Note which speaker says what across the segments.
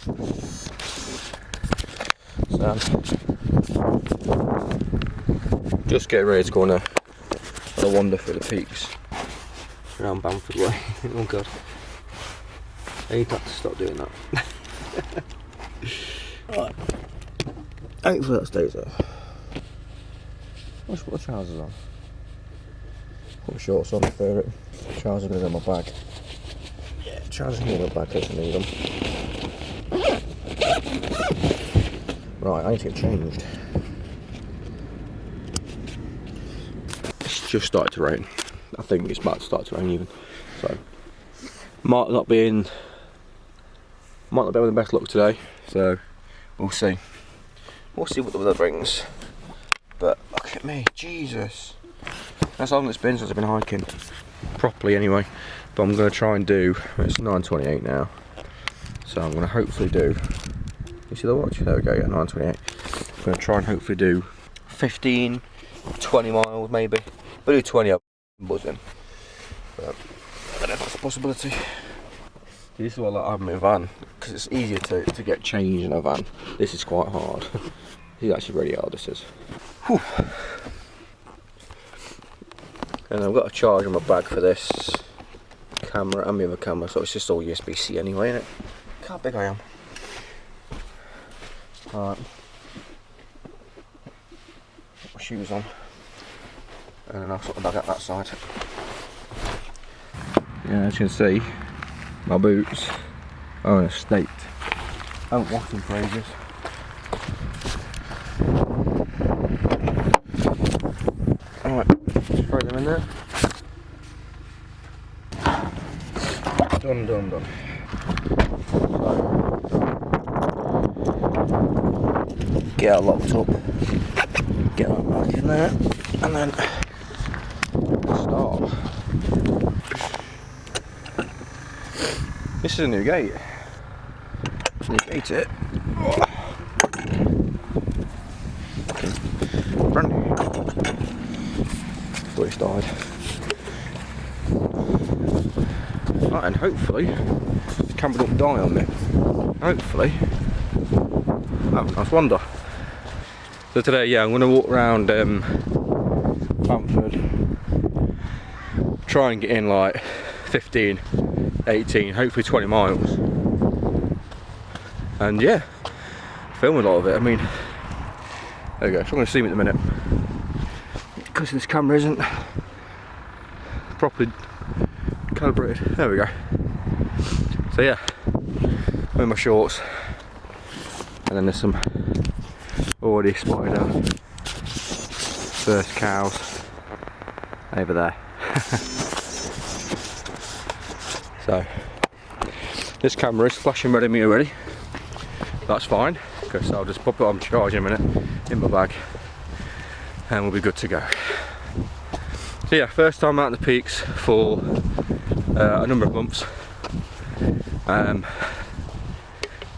Speaker 1: So, just getting ready to go on a wander through the peaks around Bamford Way. Oh god, I need to stop doing that. Right, hopefully that stays there. Let's put the trousers on. Put the shorts on for it. Trousers are going to go in my bag. Yeah, trousers are going to go in my bag because I need them. Right, I need to get changed. It's just started to rain. I think it's about to start to rain even. So, might not be with the best luck today. So, we'll see. We'll see what the weather brings. But look at me, Jesus. That's how long it's been since I've been hiking. Properly anyway. But I'm going to try and do, it's 9:28 now. So I'm going to hopefully do, you see the watch? There we go, yeah, 9:28. I'm going to try and hopefully do 15, 20 miles maybe. If I do 20, I'm buzzing. But I don't know if that's a possibility. This is what I like having my van, because it's easier to get changed in a van. This is quite hard. This is actually really hard, this is. Whew. And I've got a charge on my bag for this camera and my other camera, so it's just all USB-C anyway, isn't it? Look how big I am. Alright. Put my shoes on. And then I'll sort the bag out that side. Yeah, as you can see, my boots are in a state. I haven't washed them for ages. Alright, just throw them in there. Done. So, get her locked up, get that back in there, and then start. This is a new gate. New gate it. Brand new. Thought it's died. Right, and hopefully the camera don't die on me. Hopefully. Have a nice wander. So today, yeah, I'm going to walk around Bamford. Try and get in like 15, 18, hopefully 20 miles. And yeah, film a lot of it. I mean, there we go. So I'm going to zoom in a minute. Because this camera isn't properly calibrated. There we go. So yeah, I'm in my shorts, and then there's some already spotted first cows over there. So this camera is flashing red at me already. That's fine, because I'll just pop it on charge in a minute in my bag, and we'll be good to go. So yeah, first time out in the peaks for a number of months.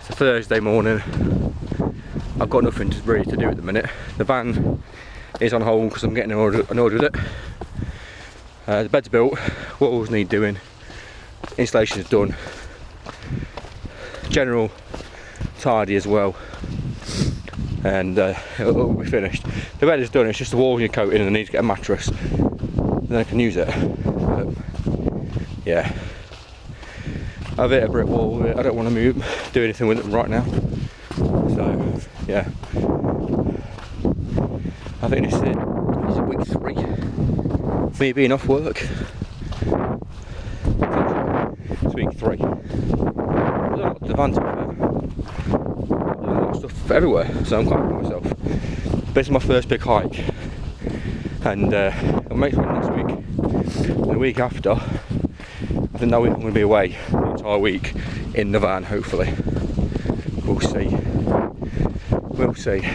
Speaker 1: It's a Thursday morning. I've got nothing really to do at the minute. The van is on hold because I'm getting annoyed with it. The bed's built, walls need doing, installation is done, general tidy as well, and it'll be finished. The bed is done, it's just the walls need coating and I need to get a mattress, then I can use it. Yeah, I've hit a brick wall. I don't want to do anything with them right now. So yeah, I think this is week 3. Me being off work. It's week 3. The van to be fair. A lot of stuff everywhere, so I'm quite proud of myself. This is my first big hike, and I'll make sure next week and the week after. I think that week I'm going to be away the entire week in the van, hopefully. We'll see. We'll see.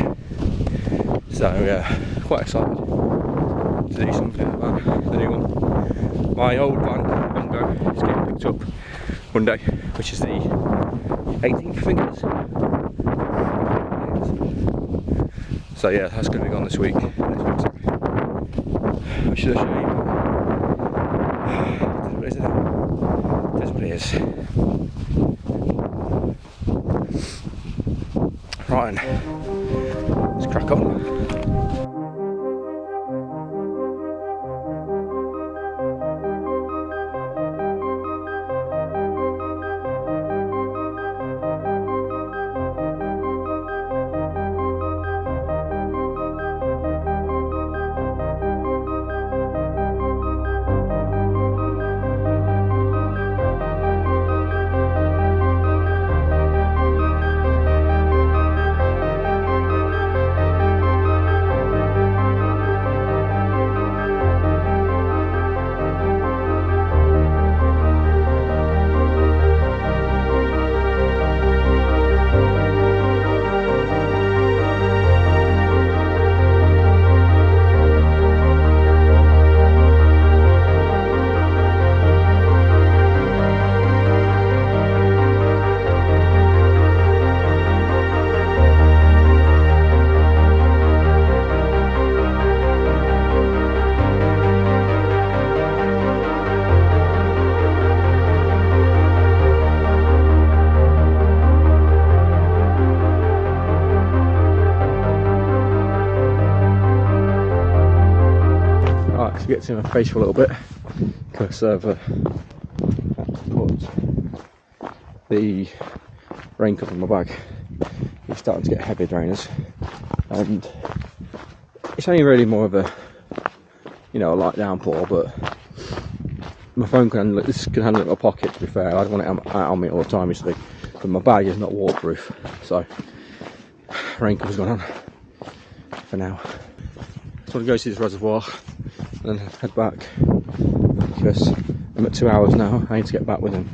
Speaker 1: So yeah, quite excited to do something in the van, the new one. My old van, Mongo, is getting picked up Monday, which is the 18th, I think it is. So yeah, that's going to be gone this week. Next week, sorry. I should have shown you. It is what it is. Right, let's crack on. To get to my face for a little bit because I've had to put the raincoat in my bag. It's starting to get heavy, drainers, and it's only really more of a, you know, a light downpour, but my phone can handle it. This can handle it in my pocket, to be fair. I don't want it out on me all the time, you see, but my bag is not waterproof, so raincoat's gone on for now. So I'm going to go see this reservoir and then head back because I'm at 2 hours now. I need to get back within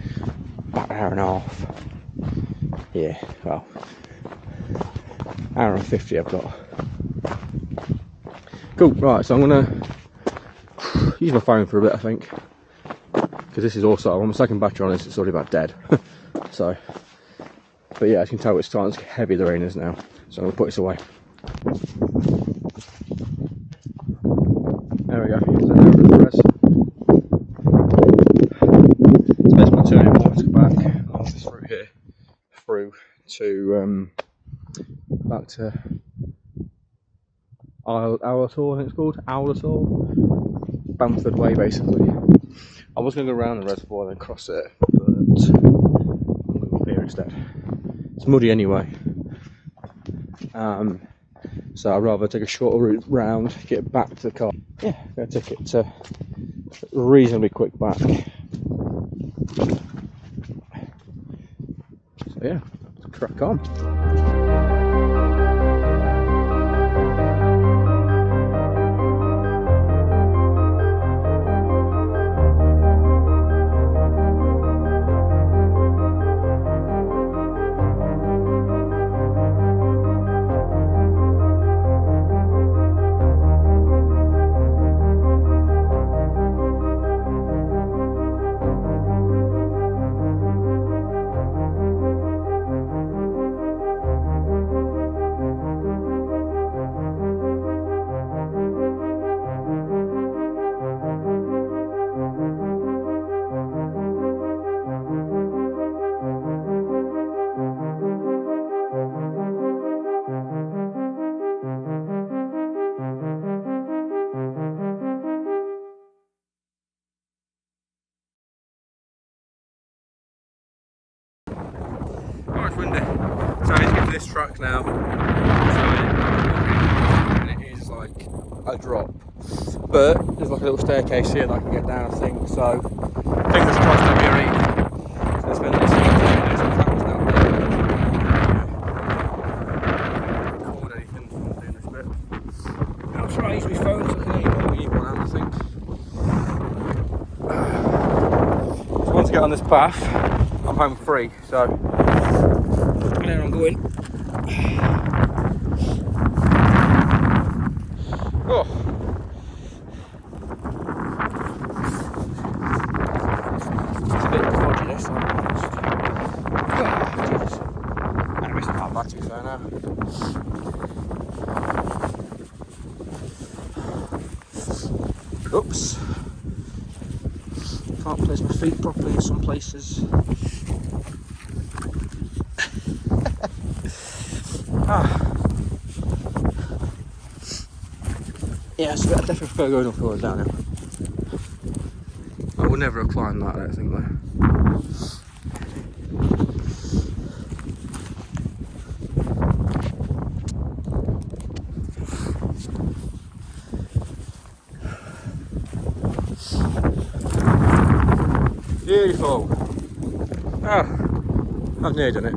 Speaker 1: about an hour and a half. Yeah, well, hour and 50 I've got. Cool, right, so I'm gonna use my phone for a bit, I think, because this is also, I'm on my second battery on this, it's already about dead. So, but yeah, as you can tell, it's starting to get heavy, the rain is now, so I'm gonna put this away. There we go. So that's my turning point to go back off this route here through to back to Owlator, I think it's called Owlator, Bamford Way, basically. I was going to go around the reservoir and then cross it, but I'm going to go up here instead. It's muddy anyway. So I'd rather take a shorter route round, get back to the car. Yeah, I'm going to take it to reasonably quick back. So yeah, let's crack on. Oh, it's windy. So I need to get to this track now. And it is like a drop. But there's like a little staircase here that I can get down, I think. So fingers crossed I'll be alright. So let's spend this some tracks down there. Record anything from doing this bit. I'll try to use my phone so I can leave one out, I think. So once I get on this path, I'm home free, so there I'm going. Oh. It's a bit dodgy this, I'm honest. Oh, Jesus. I'm missing that back, to be fair now. Oops. Can't place my feet properly in some places. Yeah, so I definitely prefer going uphill than downhill. I would never have climbed that, I don't think, though. Beautiful. Oh, I've nearly done it.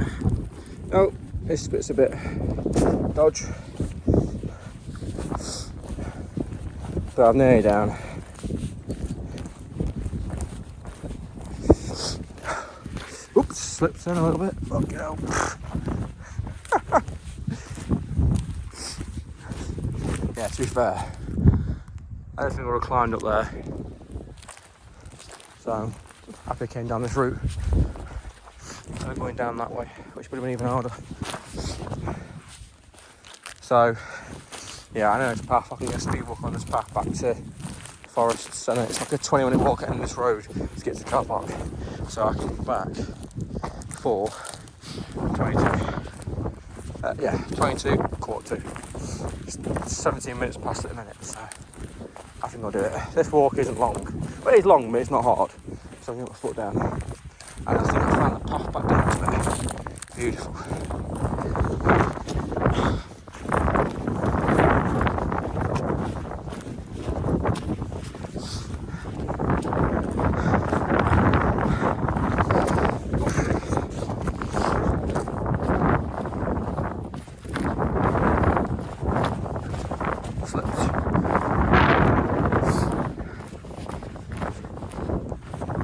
Speaker 1: Oh, this bit's a bit dodge. But I'm nearly down. Oops, slipped in a little bit. Fuck hell. Yeah, to be fair, I don't think I would have climbed up there. So I'm happy I came down this route. I'm going down that way, which would have been even harder. So, yeah, I know it's a path. I can get a speed walk on this path back to forests, and it's like a 20-minute walk getting this road to get to the car park. So I can get back for 22. Yeah, 22, quarter to. It's 17 minutes past at the minute, so I think I'll do it. This walk isn't long. Well, it's long, but it's not hard. So I'm going to put my foot down. And I think I found the path back down to there. Beautiful.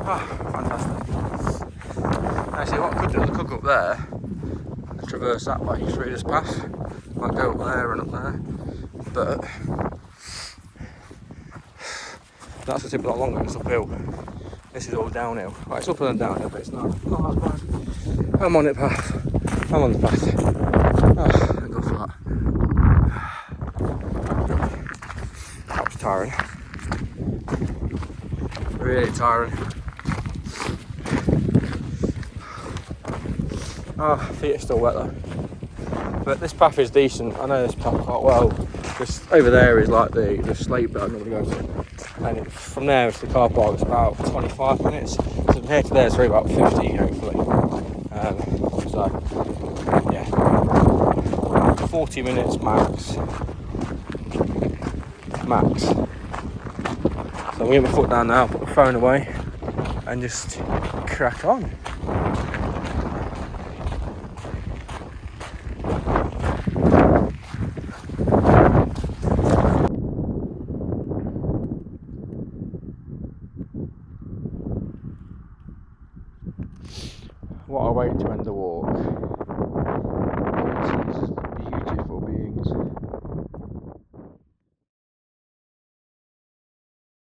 Speaker 1: Fantastic. Actually, what I could do is I could go up there and traverse that way through this path. Might go up there and up there, but that's a tip a lot longer. It's uphill. This is all downhill. Right, it's uphill and downhill, but it's not that bad. I'm on it, path. I'm on the path. Oh, thank God for that. That was tiring. Really tiring. Oh, feet are still wet though. But this path is decent. I know this path quite well. This over there is like the slate bit I'm normally going to. And from there to the car park it's about 25 minutes. So from here to there it's really about 50 hopefully. So yeah, 40 minutes max. Max. So I'm going to get my foot down now, put the phone away and just crack on. What a way to end the walk.